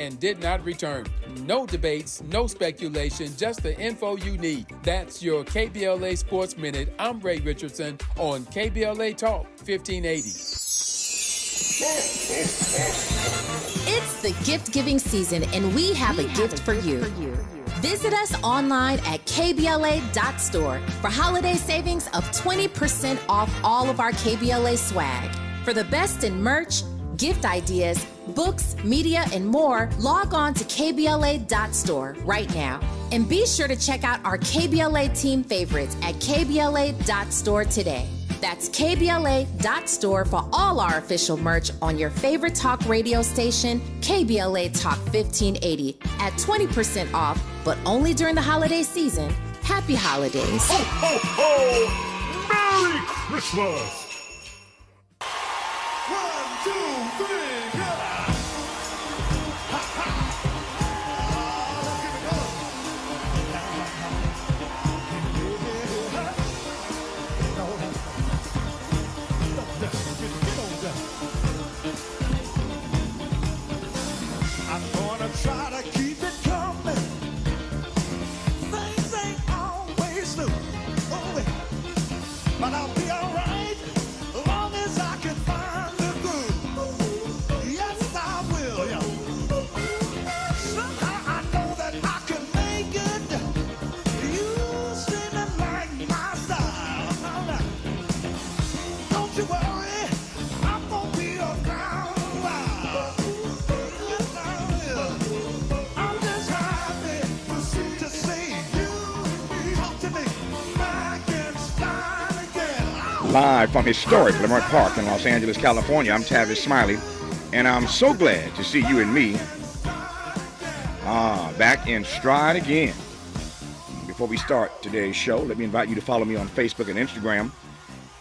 and did not return. No debates, no speculation, just the info you need. That's your KBLA Sports Minute. I'm Ray Richardson on KBLA Talk 1580. It's the gift-giving season, and we have a gift for you. Visit us online at kbla.store for holiday savings of 20% off all of our KBLA swag. For the best in merch, gift ideas, books, media, and more, log on to kbla.store right now. And be sure to check out our KBLA team favorites at kbla.store today. That's kbla.store for all our official merch on your favorite talk radio station, KBLA Talk 1580, at 20% off, but only during the holiday season. Happy holidays. Ho, ho, ho! Merry Christmas! 1, 2, 3, go! Try to keep it coming. Things ain't always smooth, but I'll be alright as long as I can find the groove. Yes, I will. Somehow I know that I can make it. You seem to like my style. Don't you worry, I'm gonna be around a while. Yes, I will. I'm just happy to see you talk to me back in style again. Live from historic Lamont Park in Los Angeles, California, I'm Tavis Smiley, and I'm so glad to see you and me back in stride again. Before we start today's show, let me invite you to follow me on Facebook and Instagram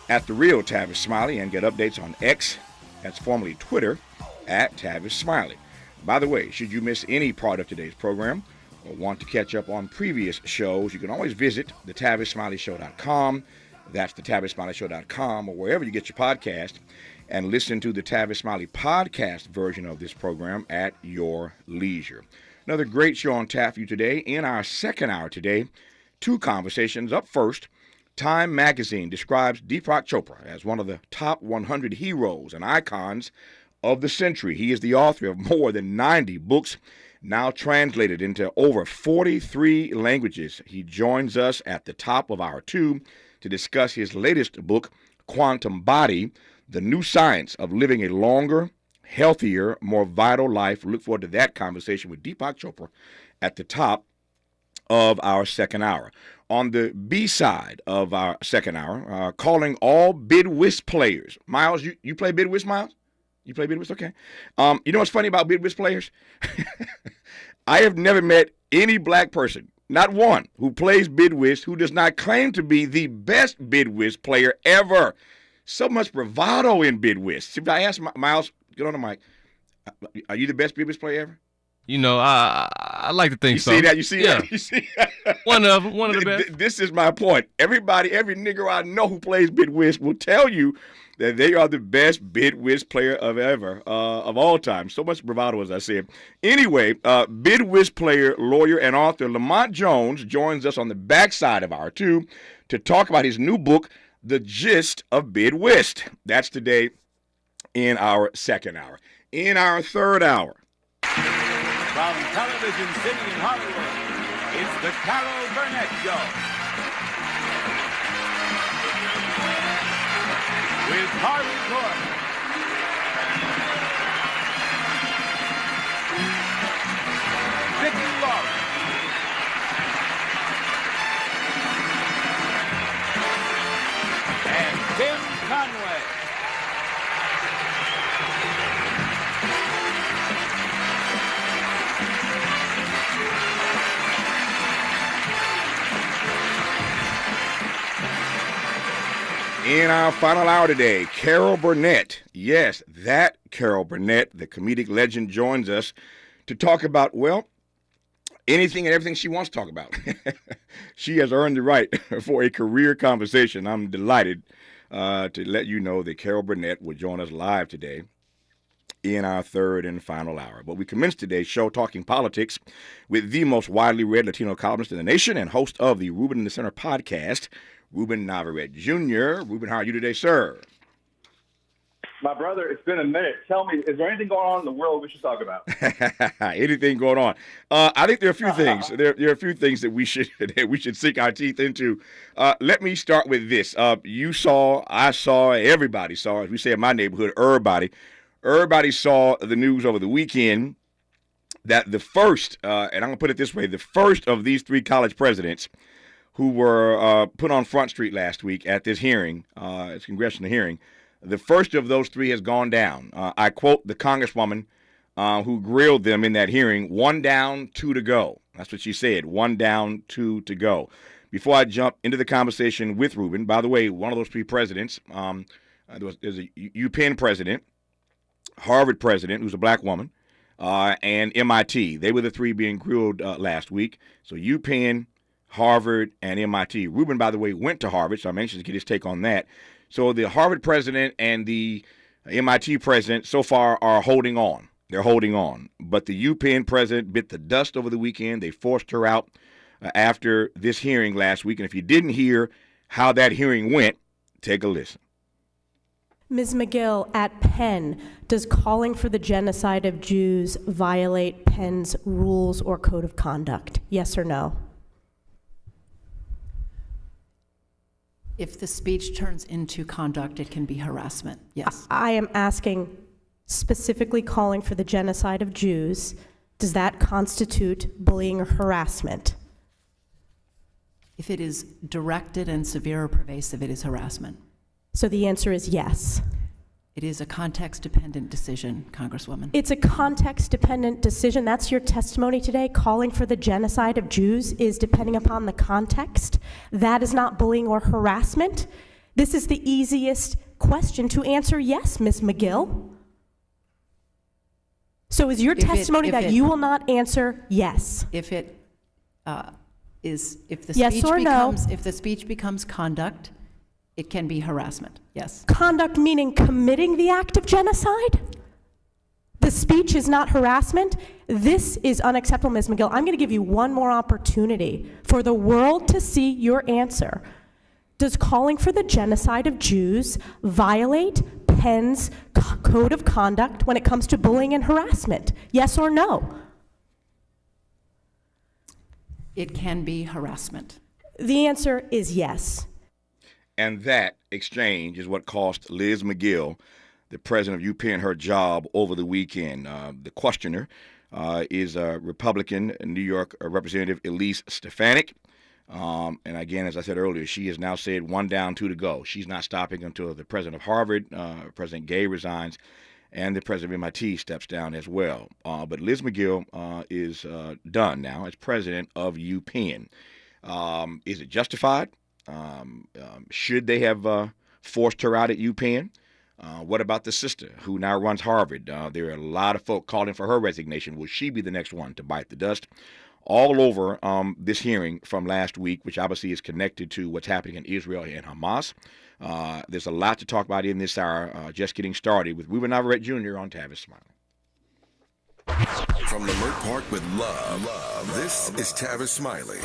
at The Real Tavis Smiley and get updates on X, that's formerly Twitter, at Tavis Smiley. By the way, should you miss any part of today's program or want to catch up on previous shows, you can always visit thetavissmileyshow.com. That's thetavissmileyshow.com or wherever you get your podcast, and listen to the Tavis Smiley podcast version of this program at your leisure. Another great show on tap for you today. In our second hour today, two conversations. Up first, Time Magazine describes Deepak Chopra as one of the top 100 heroes and icons of the century. He is the author of more than 90 books, now translated into over 43 languages. He joins us at the top of hour two to discuss his latest book, Quantum Body, The New Science of Living a Longer, Healthier, More Vital Life. Look forward to that conversation with Deepak Chopra at the top of our second hour. On the B side of our second hour, calling all bid whist players. Miles, you play bid whist, Miles? You play bid whist? Okay. You know what's funny about bid whist players? I have never met any black person, not one, who plays bid whist who does not claim to be the best bid whist player ever. So much bravado in bid whist. If I ask Miles, get on the mic, are you the best bid whist player ever? You know, I like to think so. You see that? You see yeah. that? You see that? One of the best. This is my point. Every nigger I know who plays bid whist will tell you that they are the best bid whist player of all time. So much bravado, as I said. Anyway, bid whist player, lawyer, and author Lamont Jones joins us on the backside of hour two to talk about his new book, The Gist of Bid Whist. That's today in our second hour. In our third hour, from Television City in Hollywood, it's the Carol Burnett Show. With Harvey Court. Vicki Lawrence. And Tim Conway. In our final hour today, Carol Burnett, yes, that Carol Burnett, the comedic legend, joins us to talk about, well, anything and everything she wants to talk about. She has earned the right for a career conversation. I'm delighted to let you know that Carol Burnett will join us live today in our third and final hour. But we commence today's show talking politics with the most widely read Latino columnist in the nation and host of the Ruben in the Center podcast, Ruben Navarrete Jr. Ruben, how are you today, sir? My brother, it's been a minute. Tell me, is there anything going on in the world we should talk about? Anything going on? I think there are a few things. There are a few things that we should sink our teeth into. Let me start with this. You saw, I saw, everybody saw, as we say in my neighborhood, everybody saw the news over the weekend that the first, and I'm going to put it this way, the first of these three college presidents who were put on Front Street last week at this hearing, this congressional hearing, the first of those three has gone down. I quote the congresswoman who grilled them in that hearing, 1 down, 2 to go. That's what she said, 1 down, 2 to go. Before I jump into the conversation with Ruben, by the way, one of those three presidents, there's a UPenn president, Harvard president, who's a black woman, and MIT. They were the three being grilled last week. So UPenn, Harvard, and MIT. Ruben, by the way, went to Harvard, so I'm anxious to get his take on that. So the Harvard president and the MIT president so far are holding on. They're holding on. But the UPenn president bit the dust over the weekend. They forced her out after this hearing last week. And if you didn't hear how that hearing went, take a listen. Ms. McGill, at Penn, does calling for the genocide of Jews violate Penn's rules or code of conduct? Yes or no? If the speech turns into conduct, it can be harassment, yes. I am asking specifically calling for the genocide of Jews. Does that constitute bullying or harassment? If it is directed and severe or pervasive, it is harassment. So the answer is yes. It is a context-dependent decision, Congresswoman. It's a context-dependent decision. That's your testimony today. Calling for the genocide of Jews is depending upon the context. That is not bullying or harassment. This is the easiest question to answer yes, Ms. McGill. So is your testimony that you will not answer yes? If it if the yes speech or becomes no? if the speech becomes conduct, it can be harassment, yes. Conduct meaning committing the act of genocide? The speech is not harassment? This is unacceptable, Ms. McGill. I'm going to give you one more opportunity for the world to see your answer. Does calling for the genocide of Jews violate Penn's code of conduct when it comes to bullying and harassment? Yes or no? It can be harassment. The answer is yes. And that exchange is what cost Liz McGill, the president of UPenn, her job over the weekend. The questioner is Republican New York Representative Elise Stefanik. And again, as I said earlier, she has now said 1 down, 2 to go. She's not stopping until the president of Harvard, President Gay, resigns, and the president of MIT steps down as well. But Liz McGill is done now as president of UPenn. Is it justified? Should they have forced her out at UPenn? What about the sister who now runs Harvard? There are a lot of folk calling for her resignation. Will she be the next one to bite the dust? All over this hearing from last week, which obviously is connected to what's happening in Israel and Hamas. There's a lot to talk about in this hour. Just getting started with Ruben Navarrete Jr. on Tavis Smiley. From Lamert Park with love, this is Tavis Smiley.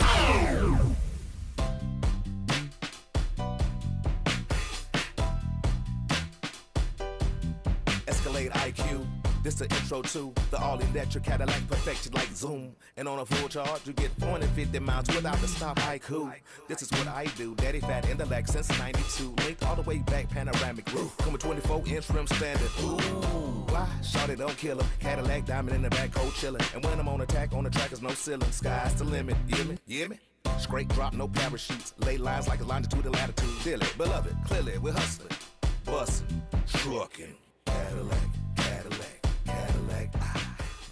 Escalade IQ. This the intro to the all-electric Cadillac perfected like Zoom. And on a full charge, you get 450 miles without the stop. Haiku. This is what I do. Daddy fat intellect since 92. Linked all the way back, panoramic roof. Come with 24-inch rim standard. Ooh, why? Shout it, don't kill him. Cadillac diamond in the back, cold chillin'. And when I'm on attack, on the track is no ceiling. Sky's the limit. You hear me? You hear me? Straight drop, no parachutes. Lay lines like a longitude and latitude. Dilly, beloved, clearly, we're hustling. Bustin', truckin'. Cadillac, Cadillac, Cadillac.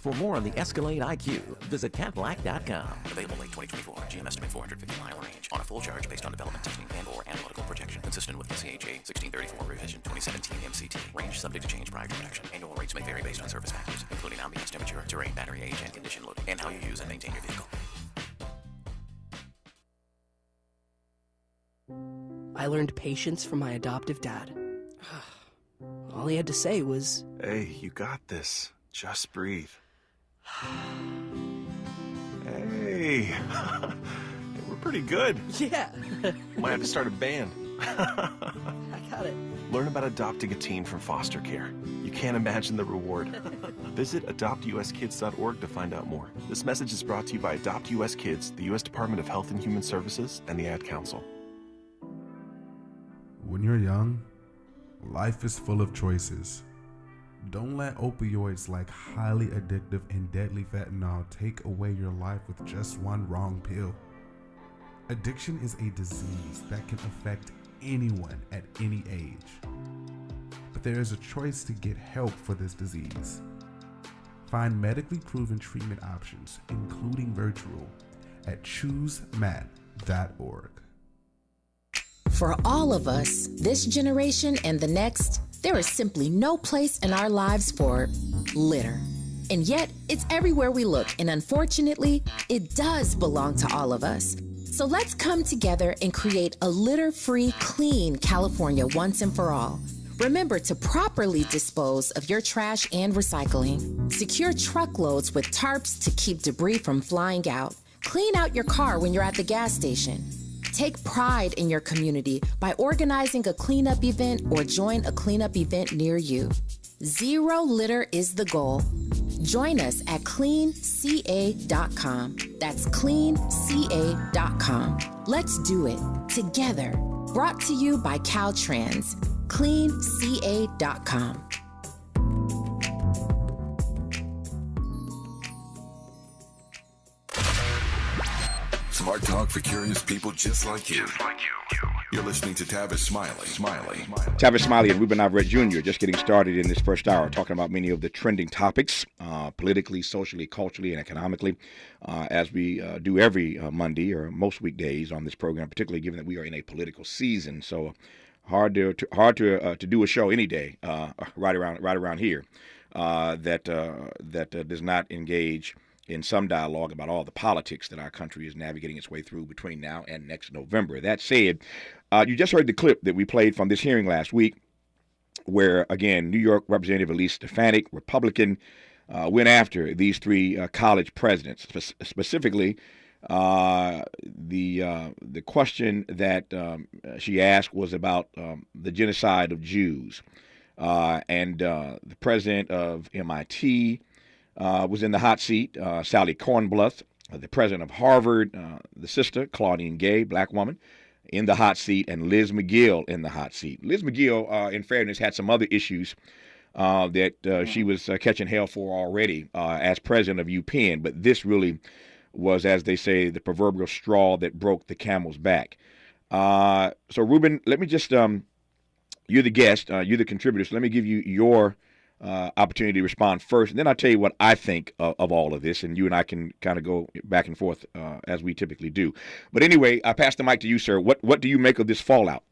For more on the Escalade IQ, visit Cadillac.com. Available late 2024. GM estimate 450-mile range. On a full charge based on development testing and/or analytical projection. Consistent with NCHA 1634 revision 2017 MCT. Range subject to change prior to production. Annual rates may vary based on service factors, including ambience temperature, terrain, battery age, and condition loading, and how you use and maintain your vehicle. I learned patience from my adoptive dad. All he had to say was, "Hey, you got this. Just breathe." Hey, we're pretty good. yeah. Might have to start a band. I got it. Learn about adopting a teen from foster care. You can't imagine the reward. Visit adoptuskids.org to find out more. This message is brought to you by Adopt US Kids, the U.S. Department of Health and Human Services, and the Ad Council. When you're young, life is full of choices. Don't let opioids like highly addictive and deadly fentanyl take away your life with just one wrong pill. Addiction is a disease that can affect anyone at any age. But there is a choice to get help for this disease. Find medically proven treatment options, including virtual, at choosemat.org. For all of us, this generation and the next, there is simply no place in our lives for litter. And yet, it's everywhere we look, and unfortunately, it does belong to all of us. So let's come together and create a litter-free, clean California once and for all. Remember to properly dispose of your trash and recycling. Secure truckloads with tarps to keep debris from flying out. Clean out your car when you're at the gas station. Take pride in your community by organizing a cleanup event or join a cleanup event near you. Zero litter is the goal. Join us at cleanca.com. That's cleanca.com. Let's do it together. Brought to you by Caltrans. cleanca.com. Smart talk for curious people just like you. You're listening to Tavis Smiley. Tavis Smiley and Ruben Alvarez Jr. just getting started in this first hour, talking about many of the trending topics, politically, socially, culturally, and economically, as we do every Monday or most weekdays on this program, particularly given that we are in a political season. So hard to do a show any day right around here that does not engage in some dialogue about all the politics that our country is navigating its way through between now and next November. That said, you just heard the clip that we played from this hearing last week where, again, New York Representative Elise Stefanik, Republican, went after these three college presidents. Specifically, the question that she asked was about the genocide of Jews. And the president of MIT was in the hot seat, Sally Kornbluth, the president of Harvard, the sister, Claudine Gay, black woman, in the hot seat, and Liz McGill in the hot seat. Liz McGill, in fairness, had some other issues that she was catching hell for already as president of UPenn, but this really was, as they say, the proverbial straw that broke the camel's back. So, Ruben, let me just, you're the guest, you're the contributor, so let me give you your opportunity to respond first, and then I'll tell you what I think of all of this, and you and I can kind of go back and forth as we typically do. But anyway, I pass the mic to you, sir. What do you make of this fallout?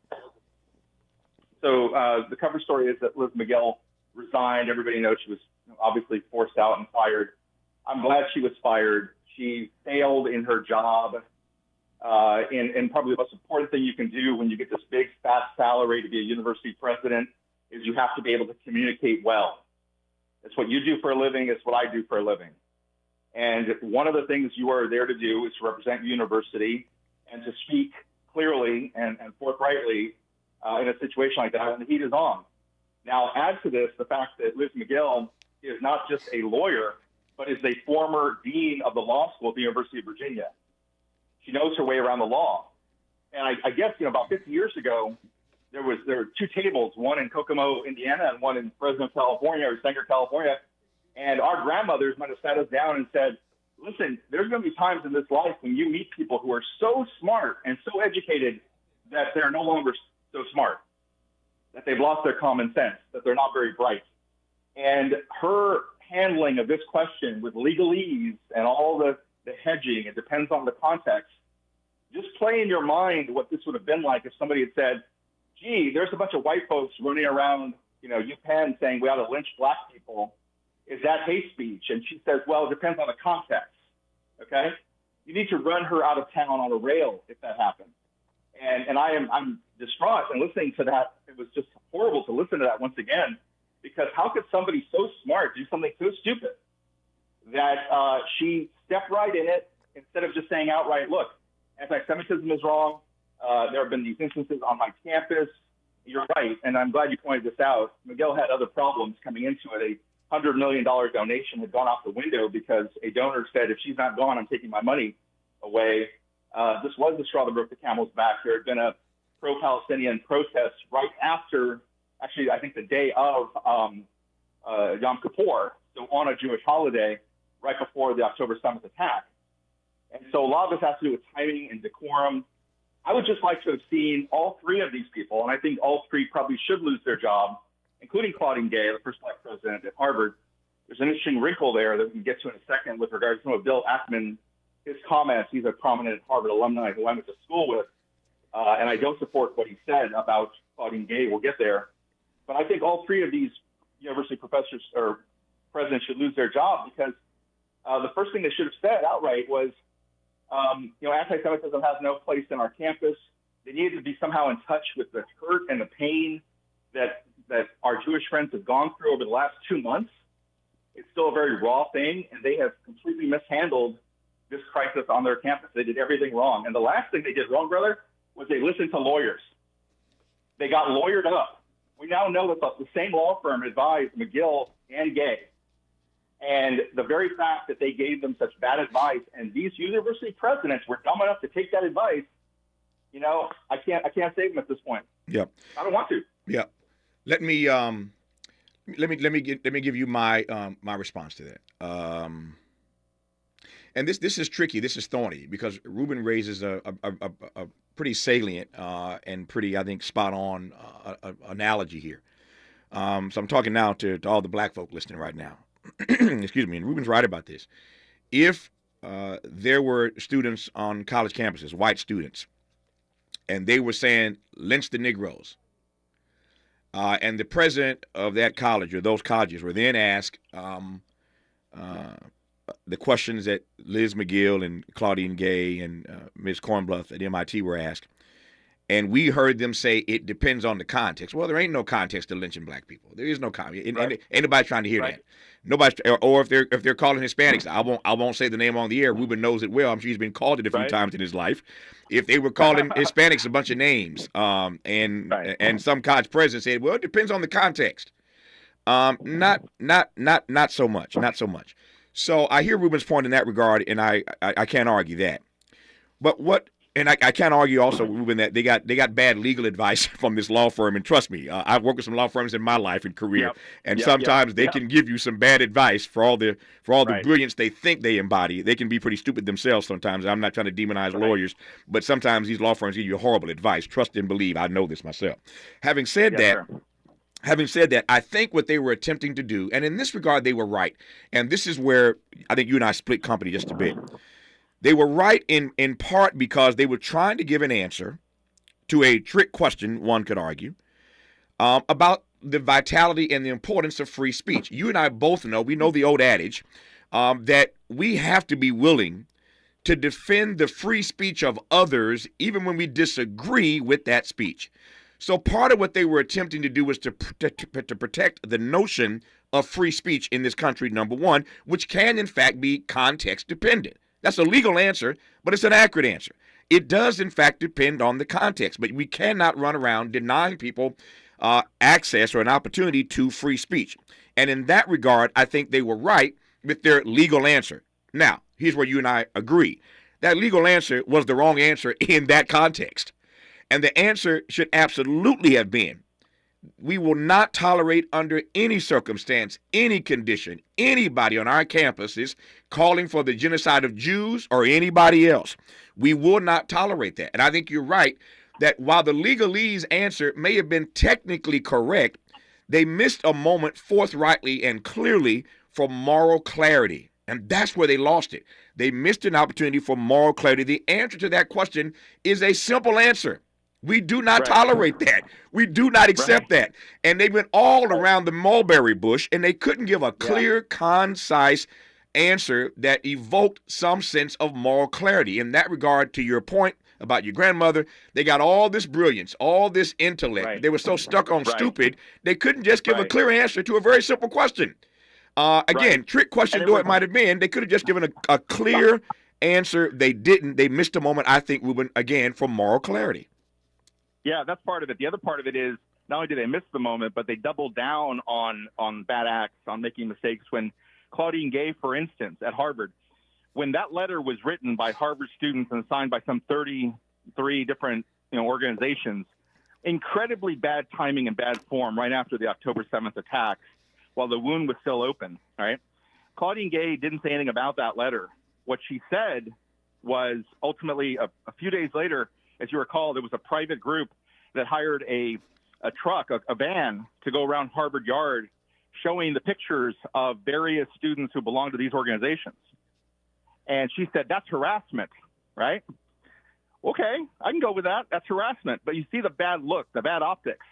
So the cover story is that Liz McGill resigned. Everybody knows she was obviously forced out and fired. I'm glad she was fired. She failed in her job. And probably the most important thing you can do when you get this big, fat salary to be a university president is you have to be able to communicate well. It's what you do for a living. It's what I do for a living. And one of the things you are there to do is to represent university and to speak clearly and forthrightly in a situation like that when the heat is on. Now, add to this the fact that Liz McGill is not just a lawyer, but is a former dean of the law school at the University of Virginia. She knows her way around the law. And I guess, about 50 years ago, there were two tables, one in Kokomo, Indiana, and one in Fresno, California, or Sanger, California. And our grandmothers might have sat us down and said, listen, there's going to be times in this life when you meet people who are so smart and so educated that they're no longer so smart, that they've lost their common sense, that they're not very bright. And her handling of this question with legalese and all the hedging, it depends on the context. Just play in your mind what this would have been like if somebody had said, gee, there's a bunch of white folks running around, UPenn saying we ought to lynch black people. Is that hate speech? And she says, well, it depends on the context, okay? You need to run her out of town on a rail if that happens. And I'm distraught, and listening to that, it was just horrible to listen to that once again. because how could somebody so smart do something so stupid that she stepped right in it instead of just saying outright, look, anti-Semitism is wrong. There have been these instances on my campus. You're right, and I'm glad you pointed this out. Miguel had other problems coming into it. A $100 million donation had gone off the window because a donor said, if she's not gone, I'm taking my money away. This was the straw that broke the camel's back. There had been a pro-Palestinian protest right after, actually, I think the day of Yom Kippur, so on a Jewish holiday, right before the October 7th attack. And so a lot of this has to do with timing and decorum. I would just like to have seen all three of these people, and I think all three probably should lose their job, including Claudine Gay, the first black president at Harvard. There's an interesting wrinkle there that we can get to in a second with regards to some of Bill Ackman, his comments. He's a prominent Harvard alumni who I went to school with, and I don't support what he said about Claudine Gay. We'll get there. But I think all three of these university professors or presidents should lose their job because the first thing they should have said outright was, anti-Semitism has no place in our campus. They needed to be somehow in touch with the hurt and the pain that our Jewish friends have gone through over the last 2 months. It's still a very raw thing, and they have completely mishandled this crisis on their campus. They did everything wrong. And the last thing they did wrong, brother, was they listened to lawyers. They got lawyered up. We now know that the same law firm advised McGill and Gay. And the very fact that they gave them such bad advice, and these university presidents were dumb enough to take that advice, I can't save them at this point. Yep. I don't want to. Yep. Let me give you my my response to that. And this is tricky. This is thorny because Ruben raises a pretty salient and pretty, I think, spot on analogy here. So I'm talking now to all the black folk listening right now. Excuse me, and Ruben's right about this. If there were students on college campuses, white students, and they were saying, lynch the Negroes, and the president of that college or those colleges were then asked the questions that Liz McGill and Claudine Gay and Ms. Kornbluth at MIT were asked, and we heard them say it depends on the context. Well, there ain't no context to lynching black people. There is no context. Right. Ain't nobody trying to hear that. Nobody, or if they're calling Hispanics, I won't say the name on the air. Ruben knows it well. I'm sure he's been called it different times in his life. If they were calling Hispanics a bunch of names, and some college president said, well, it depends on the context. Not so much. Not so much. So I hear Ruben's point in that regard, and I can't argue that. But and I can't argue also, Ruben, that they got bad legal advice from this law firm. And trust me, I've worked with some law firms in my life and career, sometimes they can give you some bad advice for all the brilliance they think they embody. They can be pretty stupid themselves sometimes. I'm not trying to demonize lawyers, but sometimes these law firms give you horrible advice. Trust and believe. I know this myself. Having said that, I think what they were attempting to do, and in this regard they were right, and this is where I think you and I split company just a bit. They were right in part because they were trying to give an answer to a trick question, one could argue, about the vitality and the importance of free speech. You and I both know, we know the old adage, that we have to be willing to defend the free speech of others even when we disagree with that speech. So part of what they were attempting to do was to protect the notion of free speech in this country, number one, which can in fact be context dependent. That's a legal answer, but it's an accurate answer. It does, in fact, depend on the context, but we cannot run around denying people access or an opportunity to free speech. And in that regard, I think they were right with their legal answer. Now, here's where you and I agree. That legal answer was the wrong answer in that context. And the answer should absolutely have been, we will not tolerate under any circumstance, any condition, anybody on our campuses calling for the genocide of Jews or anybody else. We will not tolerate that. And I think you're right that while the legalese answer may have been technically correct, they missed a moment forthrightly and clearly for moral clarity. And that's where they lost it. They missed an opportunity for moral clarity. The answer to that question is a simple answer. We do not tolerate that. We do not accept that. And they went all around the mulberry bush, and they couldn't give a clear, concise answer that evoked some sense of moral clarity. In that regard, to your point, about your grandmother. They got all this brilliance, all this intellect. Right. They were so stuck on Right. stupid, they couldn't just give a Right. clear answer to a very simple question. Again, Right. trick question And it though was- it might have been, they could have just given a clear answer. They didn't. They missed a moment, I think, Ruben, again, for moral clarity. Yeah, that's part of it. The other part of it is not only did they miss the moment, but they doubled down on bad acts, on making mistakes. When Claudine Gay, for instance, at Harvard, when that letter was written by Harvard students and signed by some 33 different organizations, incredibly bad timing and bad form right after the October 7th attacks, while the wound was still open, all right? Claudine Gay didn't say anything about that letter. What she said was ultimately a few days later, as you recall, there was a private group that hired a truck, a van, to go around Harvard Yard showing the pictures of various students who belong to these organizations. And she said, that's harassment, right? Okay, I can go with that. That's harassment. But you see the bad look, the bad optics,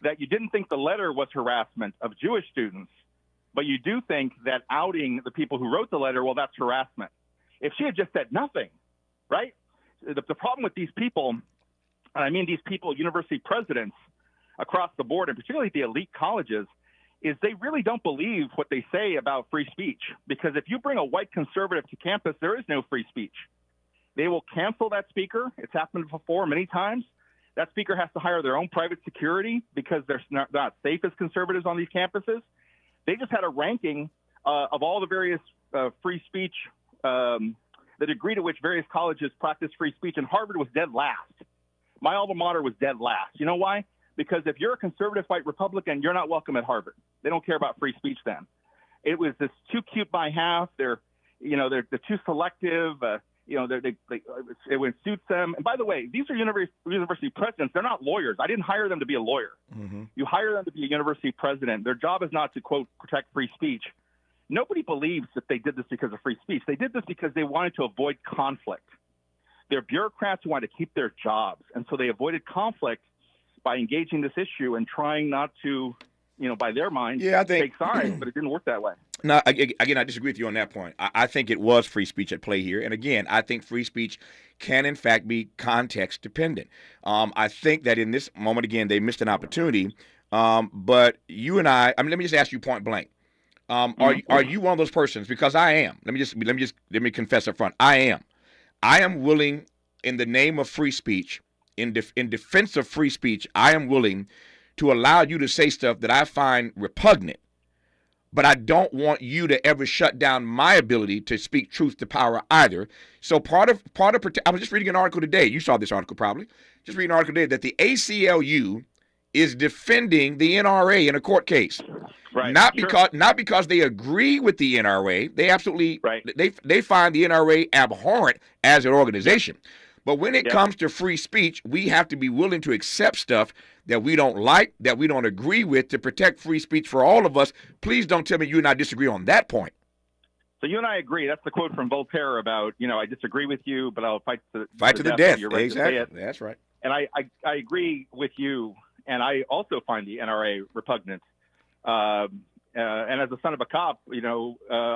that you didn't think the letter was harassment of Jewish students, but you do think that outing the people who wrote the letter, well, that's harassment. If she had just said nothing, right? The problem with these people, and I mean these people, university presidents across the board, and particularly the elite colleges, is they really don't believe what they say about free speech. Because if you bring a white conservative to campus, there is no free speech. They will cancel that speaker. It's happened before many times. That speaker has to hire their own private security because they're not safe as conservatives on these campuses. They just had a ranking of all the various free speech, the degree to which various colleges practice free speech, and Harvard was dead last. My alma mater was dead last. You know why? Because if you're a conservative white Republican, you're not welcome at Harvard. They don't care about free speech then. It was this too cute by half. They're too selective. It suits them. And by the way, these are university presidents. They're not lawyers. I didn't hire them to be a lawyer. Mm-hmm. You hire them to be a university president. Their job is not to, quote, protect free speech. Nobody believes that they did this because of free speech. They did this because they wanted to avoid conflict. They're bureaucrats who wanted to keep their jobs. And so they avoided conflict by engaging this issue and trying not to, by their mind, take sides. But it didn't work that way. No, again, I disagree with you on that point. I think it was free speech at play here. And again, I think free speech can, in fact, be context dependent. I think that in this moment, again, they missed an opportunity. But you and I mean, let me just ask you point blank. Are you one of those persons? Because I am. Let me confess up front. I am. I am willing, in the name of free speech, in defense of free speech, I am willing to allow you to say stuff that I find repugnant. But I don't want you to ever shut down my ability to speak truth to power either. So part of I was just reading an article today. You saw this article probably. Just reading an article today that the ACLU is defending the NRA in a court case. Right. Not because they agree with the NRA. They absolutely they find the NRA abhorrent as an organization. But when it comes to free speech, we have to be willing to accept stuff that we don't like, that we don't agree with, to protect free speech for all of us. Please don't tell me you and I disagree on that point. So you and I agree. That's the quote from Voltaire about, I disagree with you, but I'll fight to the death. You're right Exactly. to say it. That's right. And I agree with you, and I also find the NRA repugnant. And as a son of a cop,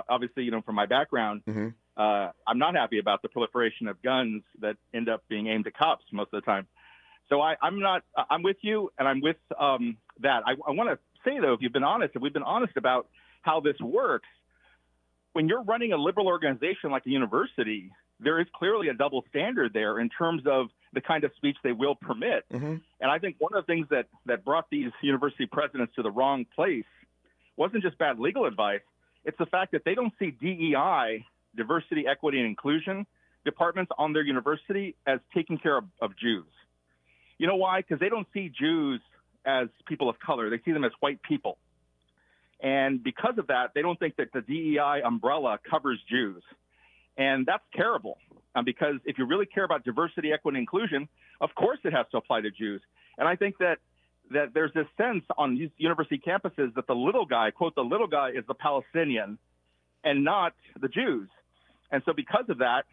obviously, from my background, I'm not happy about the proliferation of guns that end up being aimed at cops most of the time. So I'm with you, and I'm with that. I want to say, though, if we've been honest about how this works, when you're running a liberal organization like a university, there is clearly a double standard there in terms of the kind of speech they will permit. Mm-hmm. And I think one of the things that brought these university presidents to the wrong place wasn't just bad legal advice. It's the fact that they don't see DEI, diversity, equity, and inclusion departments on their university as taking care of Jews. You know why? Because they don't see Jews as people of color. They see them as white people. And because of that, they don't think that the DEI umbrella covers Jews. And that's terrible, because if you really care about diversity, equity, and inclusion, of course it has to apply to Jews. And I think that there's this sense on these university campuses that the little guy, quote, the little guy is the Palestinian and not the Jews. And so because of that,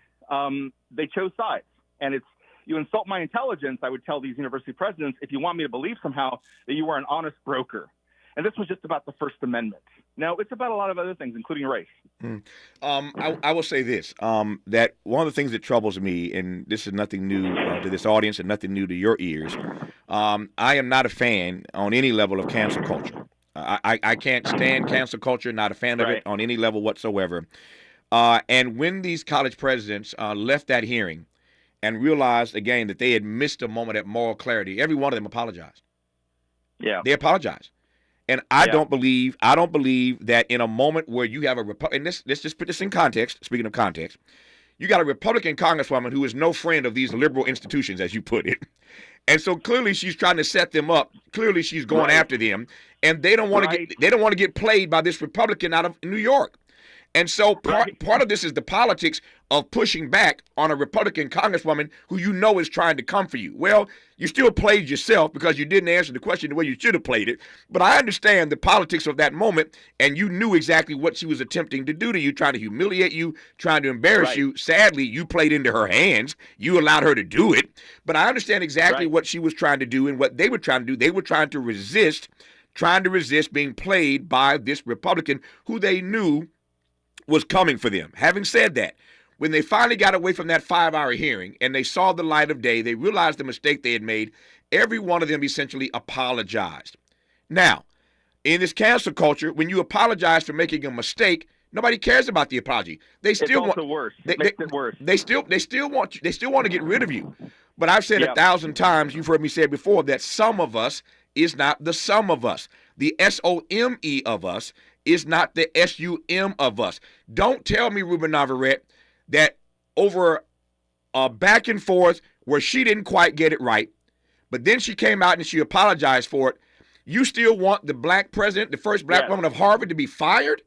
they chose sides. And you insult my intelligence, I would tell these university presidents, if you want me to believe somehow that you are an honest broker. And this was just about the First Amendment. No, it's about a lot of other things, including race. I will say this, that one of the things that troubles me, and this is nothing new to this audience and nothing new to your ears, I am not a fan on any level of cancel culture. I can't stand cancel culture, not a fan of it on any level whatsoever. And when these college presidents left that hearing and realized, again, that they had missed a moment at moral clarity, every one of them apologized. Yeah. They apologized. And I don't believe that in a moment where you have a Republican, and let's just put this in context, speaking of context, you got a Republican congresswoman who is no friend of these liberal institutions, as you put it. And so clearly she's trying to set them up. Clearly she's going after them. And they don't want to get played by this Republican out of New York. And so part of this is the politics of pushing back on a Republican congresswoman who you know is trying to come for you. Well, you still played yourself because you didn't answer the question the way you should have played it. But I understand the politics of that moment, and you knew exactly what she was attempting to do to you, trying to humiliate you, trying to embarrass you. Sadly, you played into her hands. You allowed her to do it. But I understand exactly what she was trying to do and what they were trying to do. They were trying to resist being played by this Republican who they knew was coming for them. Having said that, when they finally got away from that 5-hour hearing and they saw the light of day, they realized the mistake they had made. Every one of them essentially apologized. Now, in this cancel culture, when you apologize for making a mistake, nobody cares about the apology. They still it's also worse. It makes it worse. They still want you. They still want to get rid of you. But I've said 1,000 times, you've heard me say it before, that some of us is not the sum of us. The SOME of us is not the SUM of us. Don't tell me, Ruben Navarrete, that over a back and forth where she didn't quite get it right, but then she came out and she apologized for it, you still want the black president, the first black woman of Harvard, to be fired?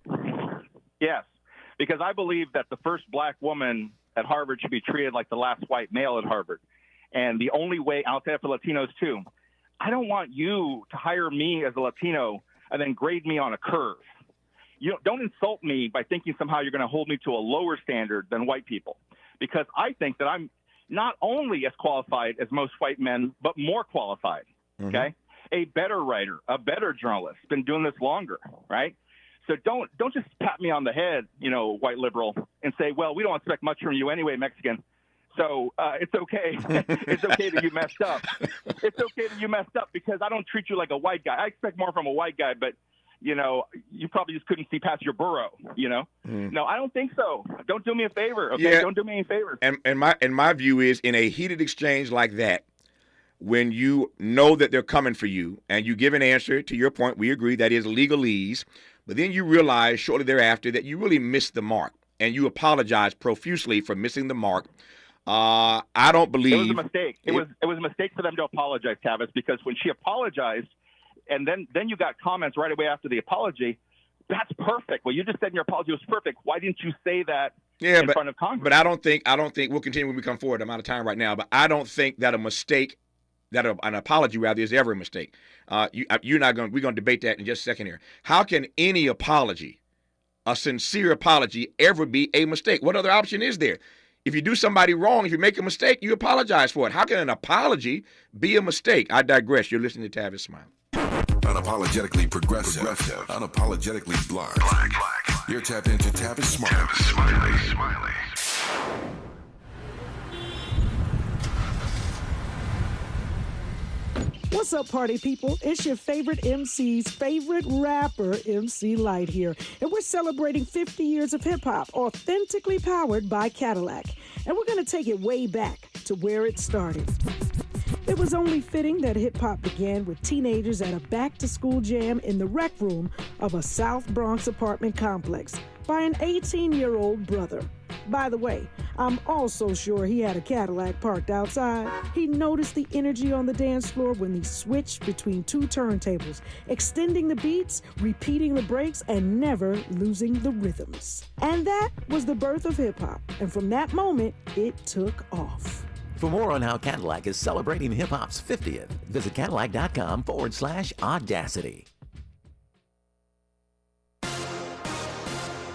Yes, because I believe that the first black woman at Harvard should be treated like the last white male at Harvard. And the only way, I'll say it for Latinos too, I don't want you to hire me as a Latino and then grade me on a curve. You don't insult me by thinking somehow you're going to hold me to a lower standard than white people, because I think that I'm not only as qualified as most white men, but more qualified, okay? A better writer, a better journalist, been doing this longer, right? So don't just pat me on the head, white liberal, and say, well, we don't expect much from you anyway, Mexican. So it's okay. It's okay that you messed up. It's okay that you messed up because I don't treat you like a white guy. I expect more from a white guy, but you probably just couldn't see past your burrow, No, I don't think so. Don't do me a favor, okay? Yeah. Don't do me any favors. And my view is, in a heated exchange like that, when you know that they're coming for you and you give an answer, to your point, we agree that is legalese, but then you realize shortly thereafter that you really missed the mark and you apologize profusely for missing the mark. I don't believe it was a mistake. It was a mistake for them to apologize, Tavis, because when she apologized, and then you got comments right away after the apology. That's perfect. Well, you just said your apology was perfect. Why didn't you say that in front of Congress? But I don't think we'll continue when we come forward. I'm out of time right now, but I don't think that an apology rather is ever a mistake. We're going to debate that in just a second here. How can any apology, a sincere apology, ever be a mistake? What other option is there? If you do somebody wrong, if you make a mistake, you apologize for it. How can an apology be a mistake? I digress. You're listening to Tavis Smiley. Unapologetically progressive. Unapologetically black. You're tapped into Tavis Smiley. What's up, party people? It's your favorite MC's favorite rapper, MC Light here. And we're celebrating 50 years of hip-hop, authentically powered by Cadillac. And we're going to take it way back to where it started. It was only fitting that hip-hop began with teenagers at a back-to-school jam in the rec room of a South Bronx apartment complex by an 18-year-old brother. By the way, I'm also sure he had a Cadillac parked outside. He noticed the energy on the dance floor when he switched between two turntables, extending the beats, repeating the breaks, and never losing the rhythms. And that was the birth of hip-hop. And from that moment, it took off. For more on how Cadillac is celebrating hip-hop's 50th, visit Cadillac.com/audacity.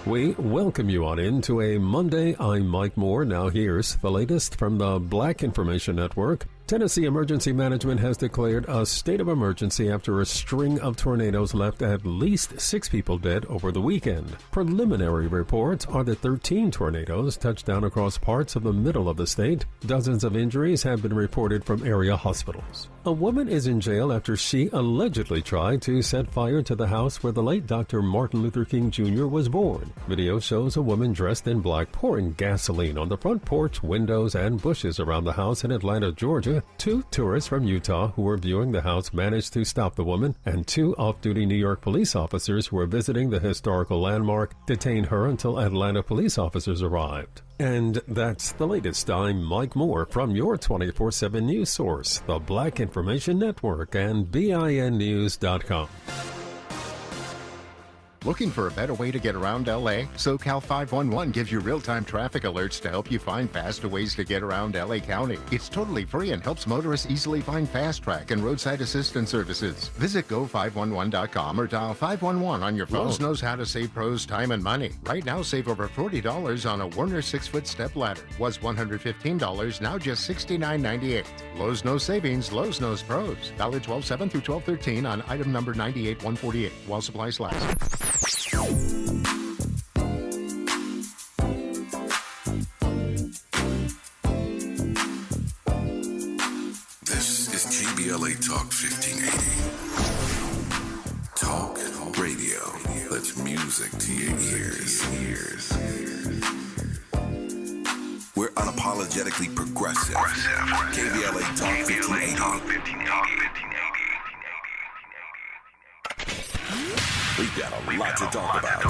We welcome you on into a Monday. I'm Mike Moore. Now here's the latest from the Black Information Network. Tennessee Emergency Management has declared a state of emergency after a string of tornadoes left at least 6 people dead over the weekend. Preliminary reports are that 13 tornadoes touched down across parts of the middle of the state. Dozens of injuries have been reported from area hospitals. A woman is in jail after she allegedly tried to set fire to the house where the late Dr. Martin Luther King Jr. was born. Video shows a woman dressed in black pouring gasoline on the front porch, windows, and bushes around the house in Atlanta, Georgia. 2 tourists from Utah who were viewing the house managed to stop the woman, and 2 off-duty New York police officers who were visiting the historical landmark detained her until Atlanta police officers arrived. And that's the latest. I'm Mike Moore from your 24/7 news source, the Black Information Network, and BINnews.com. Looking for a better way to get around LA? SoCal 511 gives you real-time traffic alerts to help you find faster ways to get around LA County. It's totally free and helps motorists easily find fast track and roadside assistance services. Visit go511.com or dial 511 on your phone. Lowe's knows how to save pros time and money. Right now, save over $40 on a Werner 6-foot step ladder. Was $115, now just $69.98. Lowe's knows savings, Lowe's knows pros. Valid 12/7 through 12/13 on item number 98-148 while supplies last. This is KBLA Talk 1580. Talk radio. That's music to your ears. We're unapologetically progressive. KBLA Talk 1580. We've got a lot to talk about.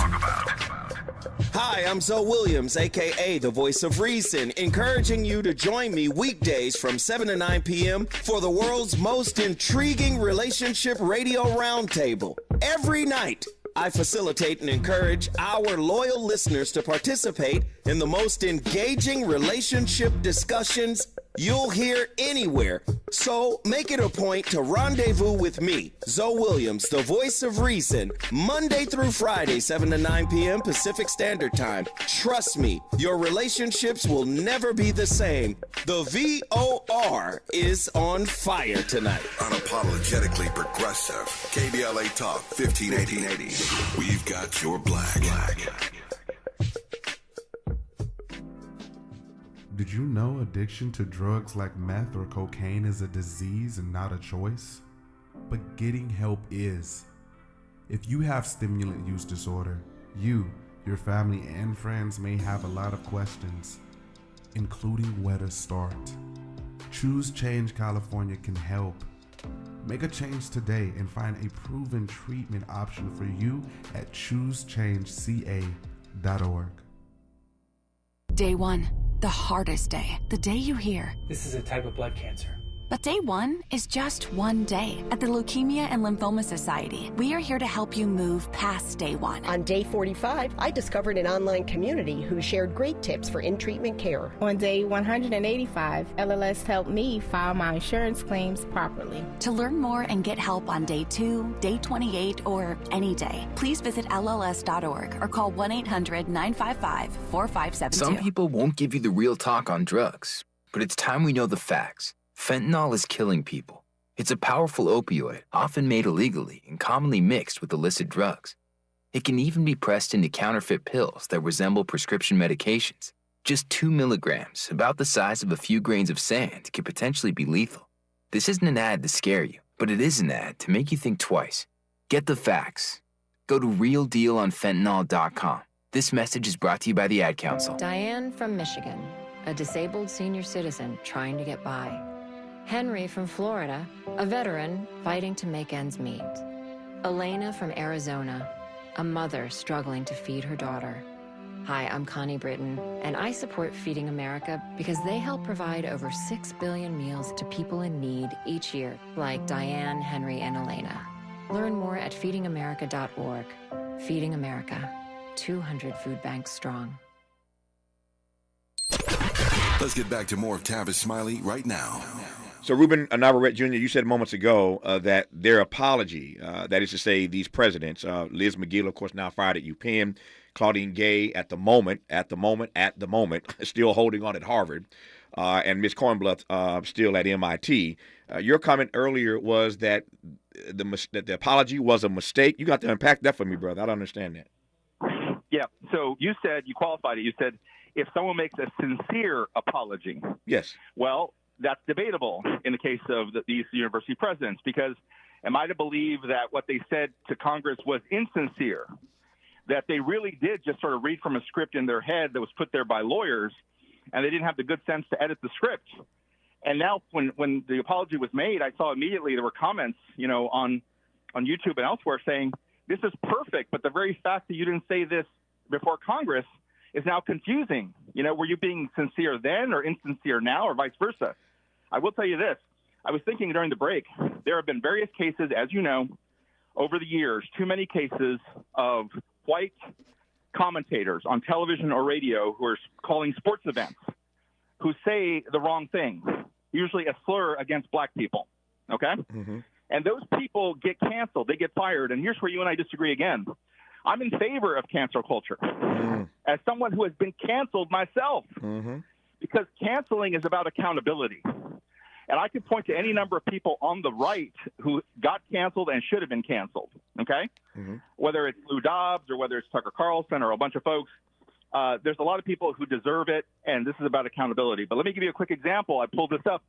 Hi, I'm Zoe Williams, a.k.a. the Voice of Reason, encouraging you to join me weekdays from 7 to 9 p.m. for the world's most intriguing relationship radio roundtable. Every night, I facilitate and encourage our loyal listeners to participate in the most engaging relationship discussions you'll hear anywhere. So make it a point to rendezvous with me, Zoe Williams, the Voice of Reason, Monday through Friday, 7 to 9 p.m. Pacific Standard Time. Trust me, your relationships will never be the same. The VOR is on fire tonight. Unapologetically progressive. KBLA Talk 1580. We've got your black. Did you know addiction to drugs like meth or cocaine is a disease and not a choice? But getting help is. If you have stimulant use disorder, you, your family, and friends may have a lot of questions, including where to start. Choose Change California can help. Make a change today and find a proven treatment option for you at choosechangeca.org. Day 1, the hardest day, the day you hear, "This is a type of blood cancer." But day 1 is just one day. At the Leukemia and Lymphoma Society, we are here to help you move past day 1. On day 45, I discovered an online community who shared great tips for in-treatment care. On day 185, LLS helped me file my insurance claims properly. To learn more and get help on day 2, day 28, or any day, please visit LLS.org or call 1-800-955-4572. Some people won't give you the real talk on drugs, but it's time we know the facts. Fentanyl is killing people. It's a powerful opioid, often made illegally and commonly mixed with illicit drugs. It can even be pressed into counterfeit pills that resemble prescription medications. Just 2 milligrams, about the size of a few grains of sand, can potentially be lethal. This isn't an ad to scare you, but it is an ad to make you think twice. Get the facts. Go to realdealonfentanyl.com. This message is brought to you by the Ad Council. Diane from Michigan, a disabled senior citizen trying to get by. Henry from Florida, a veteran fighting to make ends meet. Elena from Arizona, a mother struggling to feed her daughter. Hi, I'm Connie Britton, and I support Feeding America because they help provide over 6 billion meals to people in need each year, like Diane, Henry, and Elena. Learn more at feedingamerica.org. Feeding America, 200 food banks strong. Let's get back to more of Tavis Smiley right now. So, Ruben Navarrete Jr., you said moments ago that their apology, that is to say these presidents, Liz McGill, of course, now fired at UPenn, Claudine Gay at the moment, still holding on at Harvard. and Miss Kornbluth still at MIT. Your comment earlier was that the apology was a mistake. You got to unpack that for me, brother. I don't understand that. Yeah. So you qualified it. You said if someone makes a sincere apology. Yes. Well, that's debatable in the case of these university presidents, because am I to believe that what they said to Congress was insincere, that they really did just sort of read from a script in their head that was put there by lawyers, and they didn't have the good sense to edit the script? And now when the apology was made, I saw immediately there were comments, on YouTube and elsewhere saying, this is perfect, but the very fact that you didn't say this before Congress is now confusing. Were you being sincere then or insincere now, or vice versa? I will tell you this. I was thinking during the break, there have been various cases, as you know, over the years, too many cases of white commentators on television or radio who are calling sports events, who say the wrong thing, usually a slur against black people, okay? Mm-hmm. And those people get canceled. They get fired. And here's where you and I disagree again. I'm in favor of cancel culture as someone who has been canceled myself, because canceling is about accountability. And I could point to any number of people on the right who got canceled and should have been canceled, okay? Whether it's Lou Dobbs or whether it's Tucker Carlson or a bunch of folks, there's a lot of people who deserve it, and this is about accountability. But let me give you a quick example. I pulled this up.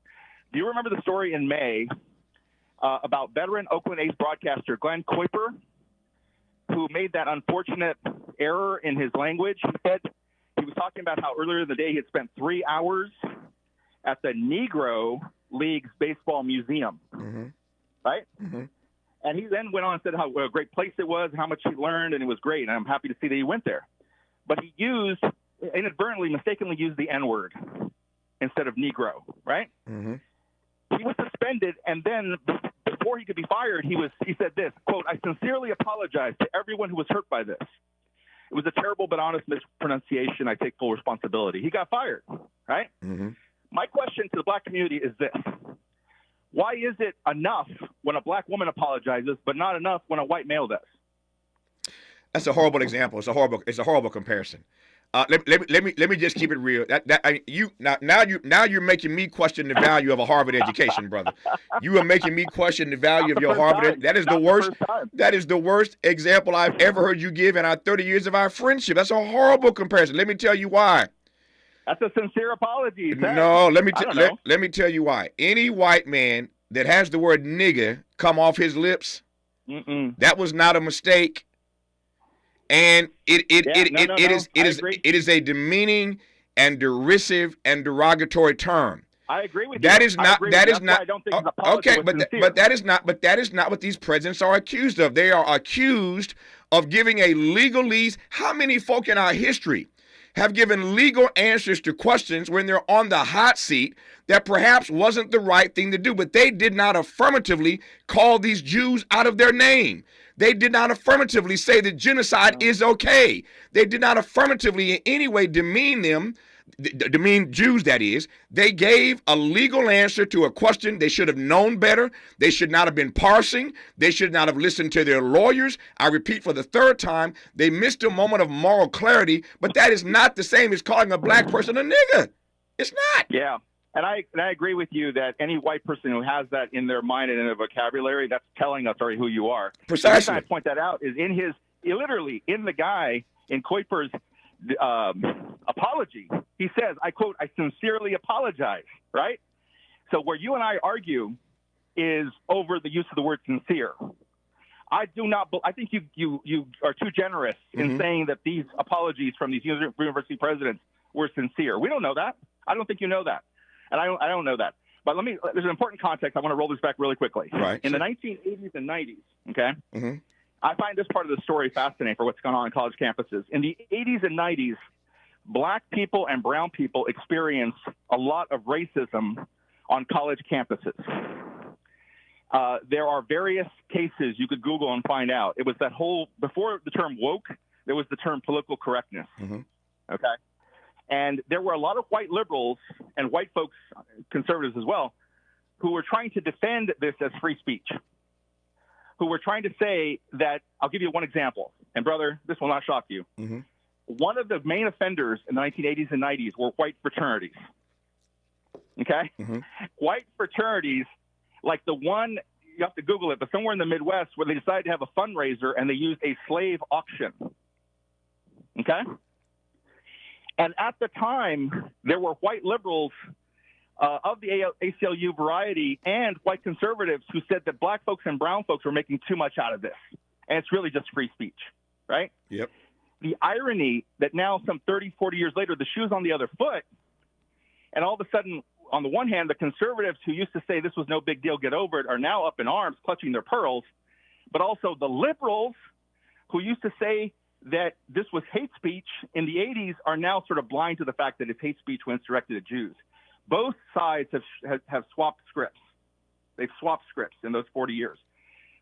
Do you remember the story in May about veteran Oakland A's broadcaster Glenn Kuiper, who made that unfortunate error in his language? He said he was talking about how earlier in the day he had spent 3 hours at the Negro League's baseball museum, right? And he then went on and said how what a great place it was, how much he learned, and it was great, and I'm happy to see that he went there. But he inadvertently, mistakenly used the N-word instead of Negro, right? He was suspended, and then before he could be fired, he said this, quote, "I sincerely apologize to everyone who was hurt by this. It was a terrible but honest mispronunciation. I take full responsibility." He got fired, right? My question to the black community is this. Why is it enough when a black woman apologizes, but not enough when a white male does? That's a horrible example. It's a horrible comparison. Let me just keep it real. Now you're making me question the value of a Harvard education, brother. You are making me question the value of your Harvard. That is the worst. That is the worst example I've ever heard you give in our 30 years of our friendship. That's a horrible comparison. Let me tell you why. That's a sincere apology. No, let me tell you why. Any white man that has the word nigger come off his lips, that was not a mistake. And it is a demeaning and derisive and derogatory term. I agree with you. That is not. I don't think his apology was sincere. But that is not what these presidents are accused of. They are accused of giving a legalese. How many folk in our history have given legal answers to questions when they're on the hot seat that perhaps wasn't the right thing to do? But they did not affirmatively call these Jews out of their name. They did not affirmatively say that genocide is okay. They did not affirmatively in any way demean them, demean Jews, that is. They gave a legal answer to a question they should have known better. They should not have been parsing. They should not have listened to their lawyers. I repeat for the third time, they missed a moment of moral clarity, but that is not the same as calling a black person a nigger. It's not. Yeah. And I agree with you that any white person who has that in their mind and in their vocabulary, that's telling us already who you are. Precisely. The reason I point that out is literally in the guy, in Kuiper's apology, he says, I quote, "I sincerely apologize," right? So where you and I argue is over the use of the word sincere. I think you are too generous in saying that these apologies from these university presidents were sincere. We don't know that. I don't think you know that. And I don't know that. But there's an important context. I want to roll this back really quickly. Right. In the 1980s and 90s, okay, I find this part of the story fascinating for what's going on college campuses. In the 80s and 90s, black people and brown people experienced a lot of racism on college campuses. There are various cases you could Google and find out. It was that whole, before the term woke, there was the term political correctness, okay? And there were a lot of white liberals and white folks, conservatives as well, who were trying to defend this as free speech, who were trying to say that, I'll give you one example, and brother, this will not shock you. One of the main offenders in the 1980s and 90s were white fraternities. Okay? Mm-hmm. White fraternities, like the one, you have to Google it, but somewhere in the Midwest where they decided to have a fundraiser and they used a slave auction. Okay? And at the time, there were white liberals of the ACLU variety and white conservatives who said that black folks and brown folks were making too much out of this. And it's really just free speech, right? Yep. The irony that now some 30, 40 years later, the shoe's on the other foot. And all of a sudden, on the one hand, the conservatives who used to say this was no big deal, get over it, are now up in arms, clutching their pearls. But also the liberals who used to say that this was hate speech in the 80s are now sort of blind to the fact that it's hate speech when it's directed at Jews. Both sides have swapped scripts. They've swapped scripts in those 40 years.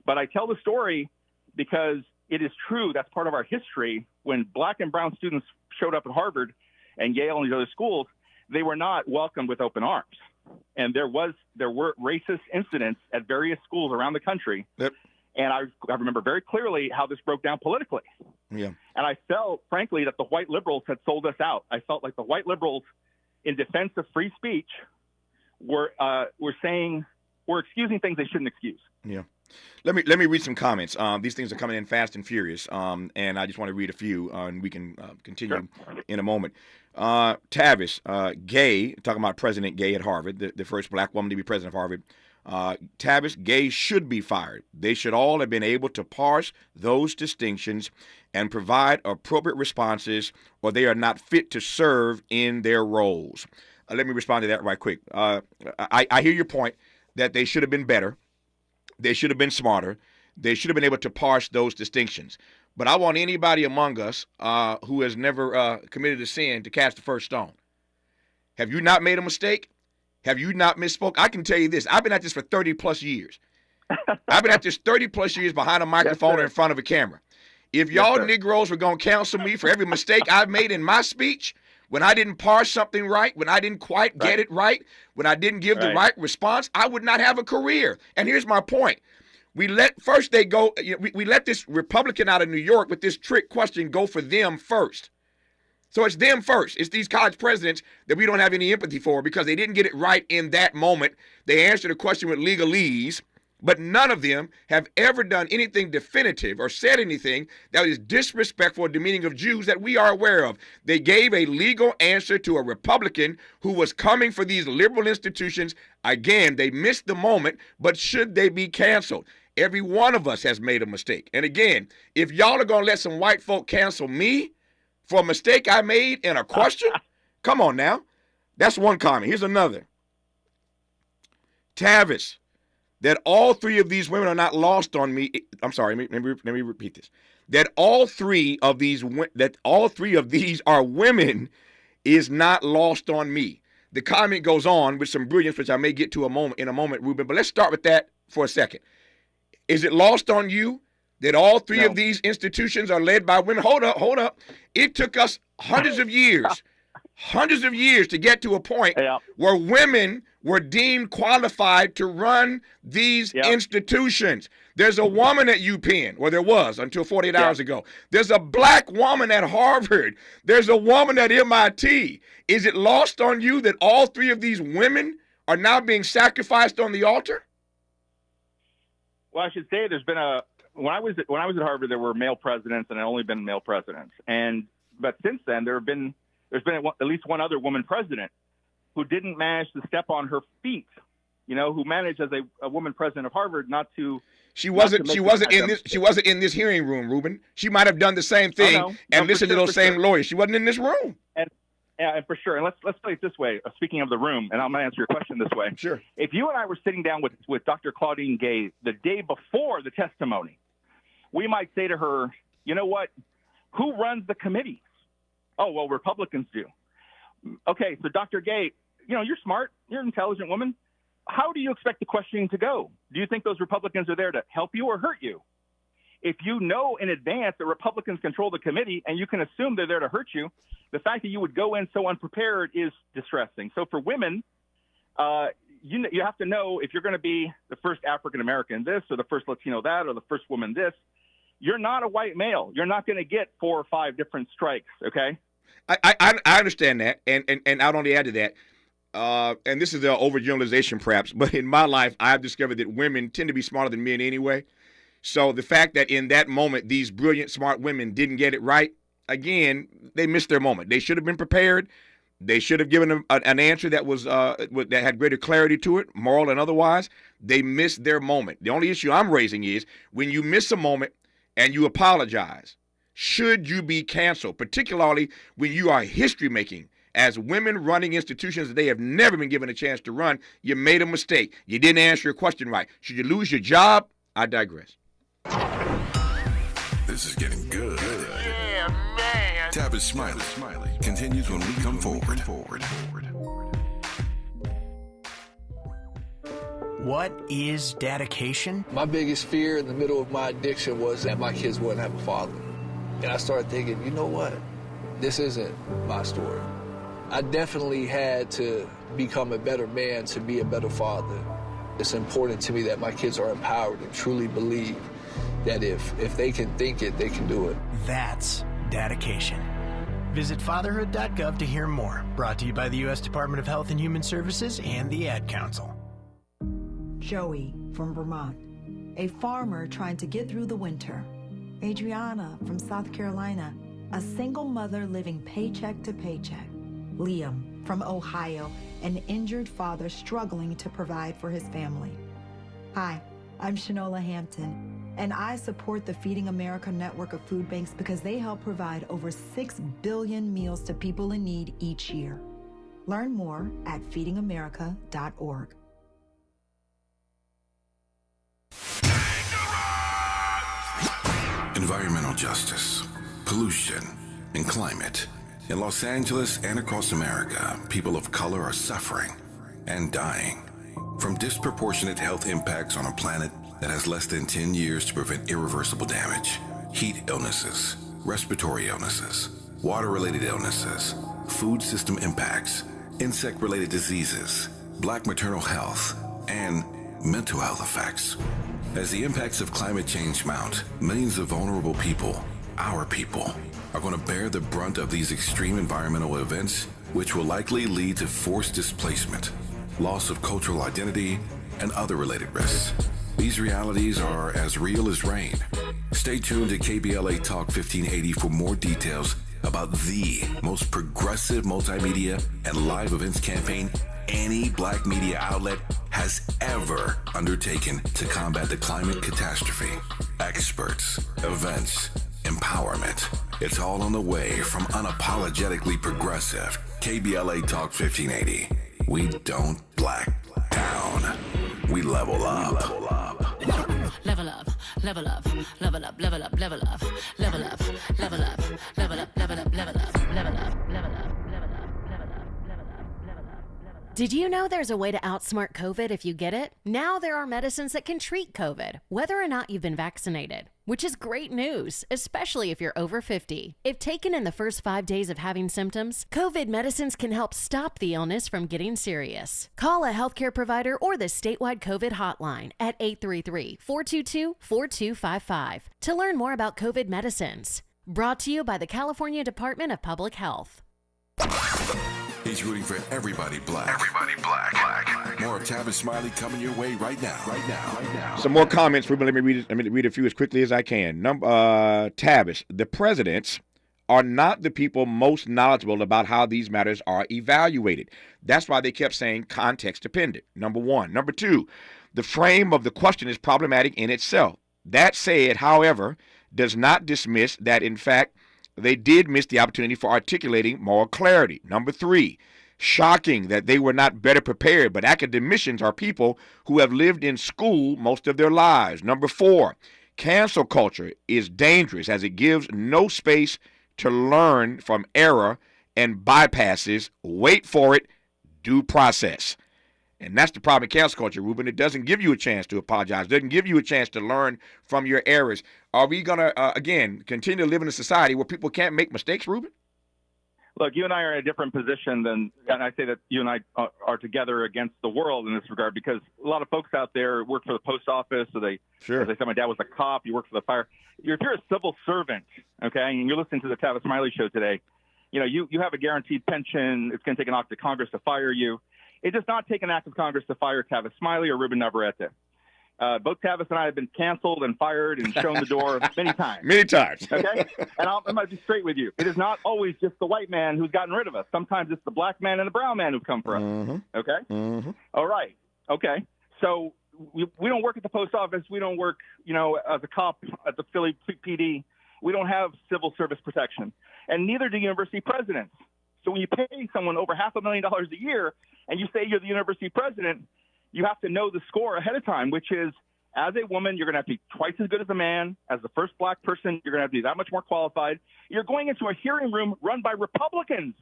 But I tell the story because it is true. That's part of our history. When black and brown students showed up at Harvard and Yale and these other schools, they were not welcomed with open arms. And there were racist incidents at various schools around the country. Yep. And I remember very clearly how this broke down politically. Yeah. And I felt, frankly, that the white liberals had sold us out. I felt like the white liberals, in defense of free speech, were excusing things they shouldn't excuse. Yeah. Let me read some comments. These things are coming in fast and furious, and I just want to read a few, and we can continue in a moment. Tavis, Gay, talking about President Gay at Harvard, the first black woman to be president of Harvard. Tavis, Gay should be fired. They should all have been able to parse those distinctions and provide appropriate responses, or they are not fit to serve in their roles. Let me respond to that right quick. I hear your point that they should have been better. They should have been smarter. They should have been able to parse those distinctions. But I want anybody among us who has never committed a sin to cast the first stone. Have you not made a mistake? Have you not misspoke? I can tell you this. I've been at this for 30-plus years. I've been at this 30-plus years behind a microphone or in front of a camera. If y'all Negroes were going to counsel me for every mistake I've made in my speech, when I didn't parse something right, when I didn't quite get it right, when I didn't give the right response, I would not have a career. And here's my point. We let this Republican out of New York with this trick question go for them first. So it's them first. It's these college presidents that we don't have any empathy for because they didn't get it right in that moment. They answered the question with legalese, but none of them have ever done anything definitive or said anything that is disrespectful or demeaning of Jews that we are aware of. They gave a legal answer to a Republican who was coming for these liberal institutions. Again, they missed the moment, but should they be canceled? Every one of us has made a mistake. And again, if y'all are going to let some white folk cancel me for a mistake I made in a question, come on now. That's one comment. Here's another. Tavis, that all three of these women are not lost on me. I'm sorry, let me repeat this. That all three of these are women is not lost on me. The comment goes on with some brilliance, which I may get to in a moment, Ruben, but let's start with that for a second. Is it lost on you that all three of these institutions are led by women? Hold up. It took us hundreds of years to get to a point where women were deemed qualified to run these institutions. There's a woman at UPenn, or there was until 48 hours ago. There's a black woman at Harvard. There's a woman at MIT. Is it lost on you that all three of these women are now being sacrificed on the altar? Well, I should say there's been when I was at Harvard, there were male presidents, and only been male presidents. But since then, there's been at least one other woman president who didn't manage to step on her feet. Who managed as a woman president of Harvard not to. She wasn't in this hearing room, Ruben. She might have done the same thing and listened to those same lawyers. She wasn't in this room. And for sure. And let's play it this way. Speaking of the room, and I'm going to answer your question this way. Sure. If you and I were sitting down with Dr. Claudine Gay the day before the testimony, we might say to her, you know what? Who runs the committees? Oh, well, Republicans do. Okay, so Dr. Gay, you're smart. You're an intelligent woman. How do you expect the questioning to go? Do you think those Republicans are there to help you or hurt you? If you know in advance that Republicans control the committee and you can assume they're there to hurt you, the fact that you would go in so unprepared is distressing. So for women, you have to know if you're going to be the first African-American this or the first Latino that or the first woman this. You're not a white male. You're not going to get 4 or 5 different strikes, okay? I understand that, and I'd only add to that. and this is the overgeneralization perhaps, but in my life, I've discovered that women tend to be smarter than men anyway. So the fact that in that moment, these brilliant, smart women didn't get it right, again, they missed their moment. They should have been prepared. They should have given an answer that was that had greater clarity to it, moral and otherwise. They missed their moment. The only issue I'm raising is when you miss a moment and you apologize, should you be canceled, particularly when you are history making? As women running institutions that they have never been given a chance to run, you made a mistake. You didn't answer your question right. Should you lose your job? I digress. This is getting good. Yeah, man. Tavis Smiley continues when we come forward. What is dedication? My biggest fear in the middle of my addiction was that my kids wouldn't have a father. And I started thinking, you know what? This isn't my story. I definitely had to become a better man to be a better father. It's important to me that my kids are empowered and truly believe that if they can think it, they can do it. That's dedication. Visit fatherhood.gov to hear more. Brought to you by the U.S. Department of Health and Human Services and the Ad Council. Joey from Vermont, a farmer trying to get through the winter. Adriana from South Carolina, a single mother living paycheck to paycheck. Liam from Ohio, an injured father struggling to provide for his family. Hi, I'm Shanola Hampton, and I support the Feeding America network of food banks because they help provide over 6 billion meals to people in need each year. Learn more at feedingamerica.org. Environmental justice, pollution, and climate. In Los Angeles and across America, people of color are suffering and dying from disproportionate health impacts on a planet that has less than 10 years to prevent irreversible damage. Heat illnesses, respiratory illnesses, water-related illnesses, food system impacts, insect-related diseases, black maternal health, and mental health effects. As the impacts of climate change mount, millions of vulnerable people, our people, are going to bear the brunt of these extreme environmental events, which will likely lead to forced displacement, loss of cultural identity, and other related risks. These realities are as real as rain. Stay tuned to KBLA Talk 1580 for more details about the most progressive multimedia and live events campaign any black media outlet has ever undertaken to combat the climate catastrophe. Experts, events, empowerment. It's all on the way from unapologetically progressive KBLA Talk 1580. We don't black down. We level up. Level up, level up, level up, level up, level up, level up, level up, level up, level up, level up, level up, level up. Did you know there's a way to outsmart COVID if you get it? Now there are medicines that can treat COVID, whether or not you've been vaccinated, which is great news, especially if you're over 50. If taken in the first 5 days of having symptoms, COVID medicines can help stop the illness from getting serious. Call a healthcare provider or the statewide COVID hotline at 833-422-4255 to learn more about COVID medicines. Brought to you by the California Department of Public Health. He's rooting for everybody black. Everybody black. More of Tavis Smiley coming your way right now. Some more comments, Ruben. Let me read a few as quickly as I can. Tavis, the presidents are not the people most knowledgeable about how these matters are evaluated. That's why they kept saying context dependent, number one. Number two, the frame of the question is problematic in itself. That said, however, does not dismiss that, in fact, they did miss the opportunity for articulating moral clarity. Number three, shocking that they were not better prepared, but academicians are people who have lived in school most of their lives. Number four, cancel culture is dangerous as it gives no space to learn from error and bypasses, wait for it, due process. And that's the problem in cancel culture, Ruben. It doesn't give you a chance to apologize. It doesn't give you a chance to learn from your errors. Are we going to, again, continue to live in a society where people can't make mistakes, Ruben? Look, you and I are in a different position than, and I say that you and I are together against the world in this regard because a lot of folks out there work for the post office, or they, as I said, my dad was a cop, you work for the fire. If you're a civil servant, okay, and you're listening to the Tavis Smiley show today, you know, you have a guaranteed pension. It's going to take an act of Congress to fire you. It does not take an act of Congress to fire Tavis Smiley or Ruben Navarrete. Both Tavis and I have been canceled and fired and shown the door many times. Many times. Okay? And I'm going to be straight with you. It is not always just the white man who's gotten rid of us. Sometimes it's the black man and the brown man who've come for us. Mm-hmm. Okay? Mm-hmm. All right. Okay. So we don't work at the post office. We don't work, as a cop at the Philly PD. We don't have civil service protection. And neither do university presidents. So when you pay someone over $500,000 a year and you say you're the university president, you have to know the score ahead of time, which is, as a woman, you're going to have to be twice as good as a man. As the first black person, you're going to have to be that much more qualified. You're going into a hearing room run by Republicans.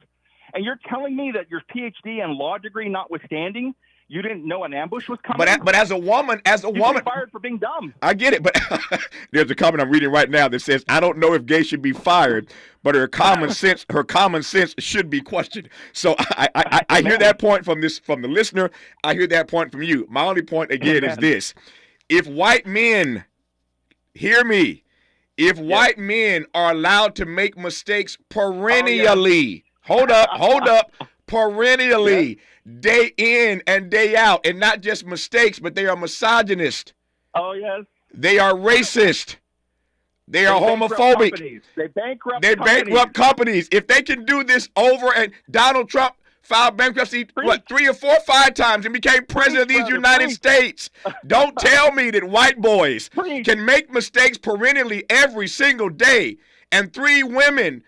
And you're telling me that your PhD and law degree notwithstanding, you didn't know an ambush was coming? But as a woman, you're fired for being dumb. I get it, but there's a comment I'm reading right now that says, "I don't know if Gay should be fired, but her common sense should be questioned." So I hear that point from the listener. I hear that point from you. My only point again is this: if white men, hear me, if white men are allowed to make mistakes perennially, hold up, perennially. Day in and day out, and not just mistakes, but they are misogynist. Oh, yes. They are racist. They are homophobic. They bankrupt companies. If they can do this over, and Donald Trump filed bankruptcy, 3 or 4 or 5 times and became president of these United States. Don't tell me that white boys can make mistakes perennially every single day, and 3 women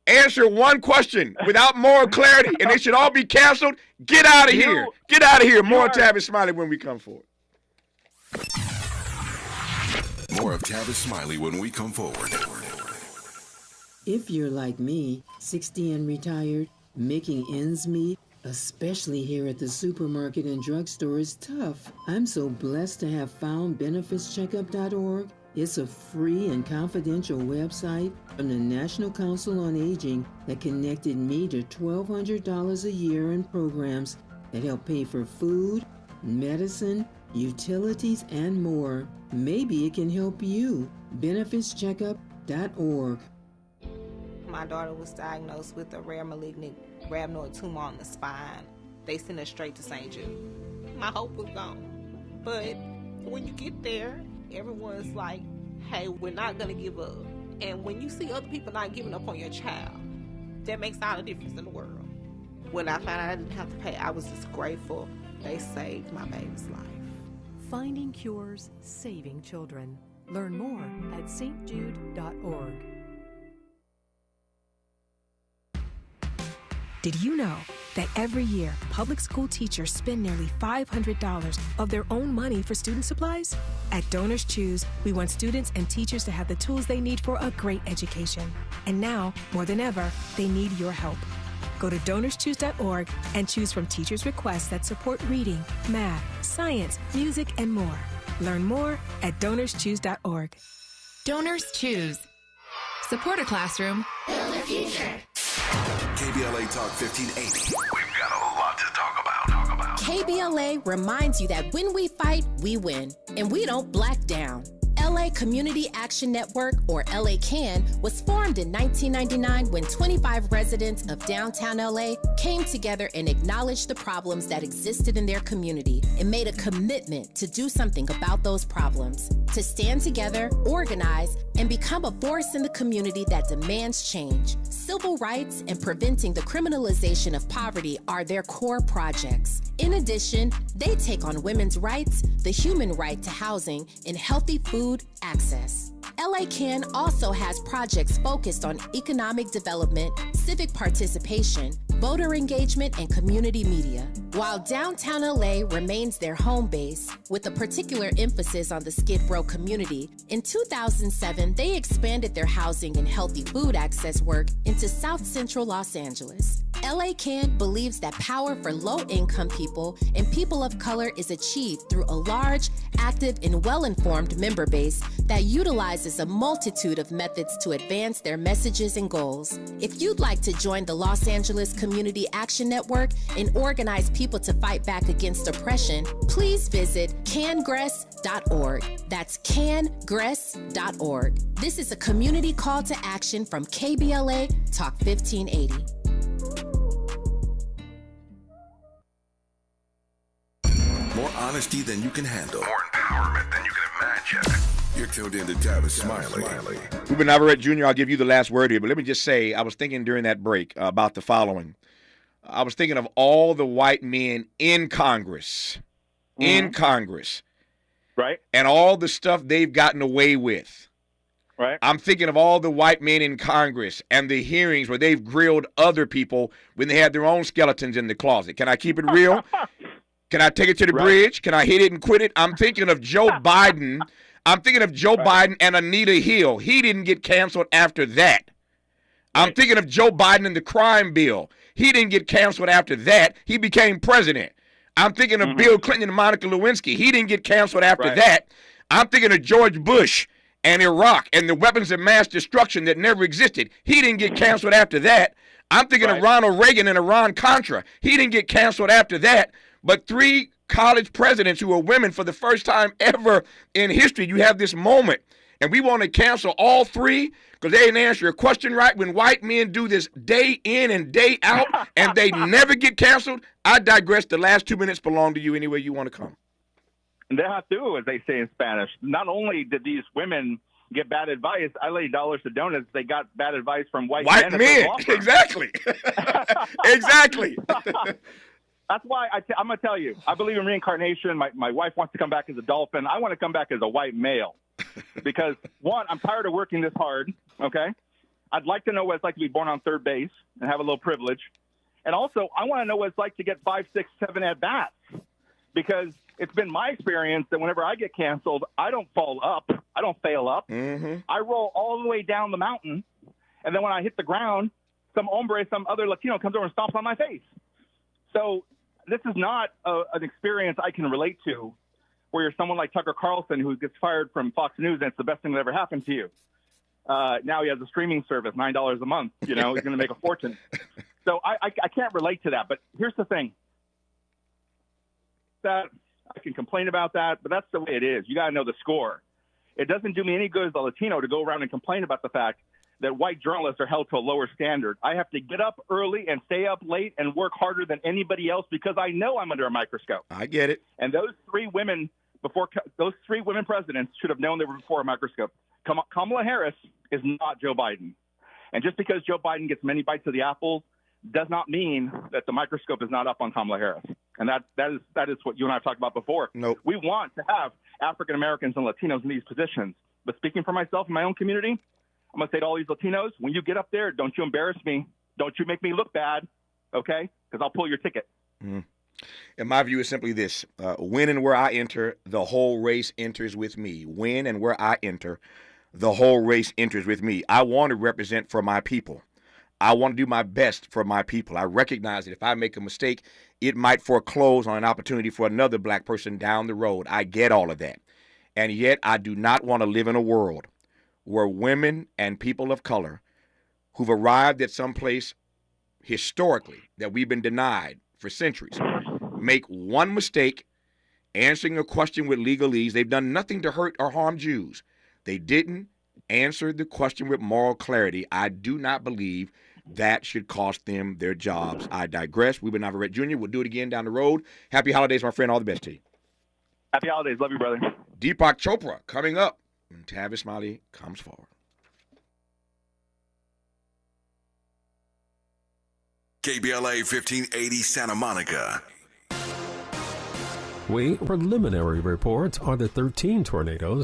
answer one question without moral clarity, and they should all be canceled. Get out of here. Get out of here. More Tavis Smiley when we come forward. More of Tavis Smiley when we come forward. If you're like me, 60 and retired, making ends meet, especially here at the supermarket and drugstore, is tough. I'm so blessed to have found benefitscheckup.org. It's a free and confidential website from the National Council on Aging that connected me to $1,200 a year in programs that help pay for food, medicine, utilities, and more. Maybe it can help you. Benefitscheckup.org. My daughter was diagnosed with a rare malignant rhabdoid tumor on the spine. They sent her straight to St. Jude. My hope was gone. But when you get there, everyone's like, hey, we're not going to give up. And when you see other people not giving up on your child, that makes all the difference in the world. When I found out I didn't have to pay, I was just grateful. They saved my baby's life. Finding cures, saving children. Learn more at stjude.org. Did you know that every year, public school teachers spend nearly $500 of their own money for student supplies? At Donors Choose, we want students and teachers to have the tools they need for a great education. And now, more than ever, they need your help. Go to DonorsChoose.org and choose from teachers' requests that support reading, math, science, music, and more. Learn more at DonorsChoose.org. Donors Choose. Support a classroom. Build a future. KBLA Talk 1580. We've got a lot to talk about. KBLA reminds you that when we fight, we win, and we don't black down. LA Community Action Network, or LA CAN, was formed in 1999 when 25 residents of downtown LA came together and acknowledged the problems that existed in their community and made a commitment to do something about those problems, to stand together, organize, and become a force in the community that demands change. Civil rights and preventing the criminalization of poverty are their core projects. In addition, they take on women's rights, the human right to housing, and healthy food access. LA CAN also has projects focused on economic development, civic participation, voter engagement, and community media. While downtown LA remains their home base, with a particular emphasis on the Skid Row community, in 2007, they expanded their housing and healthy food access work into South Central Los Angeles. LA CAN believes that power for low-income people and people of color is achieved through a large, active, and well-informed member base that utilizes a multitude of methods to advance their messages and goals. If you'd like to join the Los Angeles Community Action Network and organize people to fight back against oppression, please visit cangress.org. That's cangress.org. This is a community call to action from KBLA Talk 1580. more honesty than you can handle. More empowerment than you can imagine. You're tuned in to Tavis Smiley. Ruben Navarrete Jr., I'll give you the last word here, but let me just say, I was thinking during that break about the following. I was thinking of all the white men in Congress, right, and all the stuff they've gotten away with. Right. I'm thinking of all the white men in Congress and the hearings where they've grilled other people when they had their own skeletons in the closet. Can I keep it real? Can I take it to the bridge? Can I hit it and quit it? I'm thinking of Joe Biden. I'm thinking of Joe Biden and Anita Hill. He didn't get canceled after that. I'm thinking of Joe Biden and the crime bill. He didn't get canceled after that. He became president. I'm thinking of Bill Clinton and Monica Lewinsky. He didn't get canceled after that. I'm thinking of George Bush and Iraq and the weapons of mass destruction that never existed. He didn't get canceled after that. I'm thinking of Ronald Reagan and Iran-Contra. He didn't get canceled after that. But 3 college presidents who are women for the first time ever in history, you have this moment. And we want to cancel all 3 because they didn't answer a question right. When white men do this day in and day out and they never get canceled, I digress. The last 2 minutes belong to you any way you want to come. Deja tu, as they say in Spanish. Not only did these women get bad advice, I lay dollars to donuts, they got bad advice from white men. Exactly. Exactly. That's why I'm going to tell you, I believe in reincarnation. My wife wants to come back as a dolphin. I want to come back as a white male because, one, I'm tired of working this hard, okay? I'd like to know what it's like to be born on third base and have a little privilege. And also, I want to know what it's like to get 5, 6, 7 at-bats because it's been my experience that whenever I get canceled, I don't fall up. I don't fail up. I roll all the way down the mountain, and then when I hit the ground, some hombre, some other Latino comes over and stomps on my face. So this is not an experience I can relate to where you're someone like Tucker Carlson who gets fired from Fox News and it's the best thing that ever happened to you. Now he has a streaming service, $9 a month. You know, he's going to make a fortune. So I can't relate to that. But here's the thing. That I can complain about that, but that's the way it is. You got to know the score. It doesn't do me any good as a Latino to go around and complain about the fact that white journalists are held to a lower standard. I have to get up early and stay up late and work harder than anybody else because I know I'm under a microscope. I get it. And those 3 women presidents should have known they were before a microscope. Kamala Harris is not Joe Biden. And just because Joe Biden gets many bites of the apple does not mean that the microscope is not up on Kamala Harris. And that is what you and I have talked about before. Nope. We want to have African Americans and Latinos in these positions. But speaking for myself and my own community, I'm going to say to all these Latinos, when you get up there, don't you embarrass me. Don't you make me look bad, okay? Because I'll pull your ticket. And my view is simply this. When and where I enter, the whole race enters with me. When and where I enter, the whole race enters with me. I want to represent for my people. I want to do my best for my people. I recognize that if I make a mistake, it might foreclose on an opportunity for another black person down the road. I get all of that. And yet I do not want to live in a world where women and people of color who've arrived at some place historically that we've been denied for centuries make one mistake answering a question with legalese. They've done nothing to hurt or harm Jews. They didn't answer the question with moral clarity. I do not believe that should cost them their jobs. I digress. Ruben Navarrete Jr. We'll do it again down the road. Happy holidays, my friend. All the best to you. Happy holidays. Love you, brother. Deepak Chopra coming up when Tavis Smiley comes forward. KBLA 1580 Santa Monica. Preliminary reports are the 13 tornadoes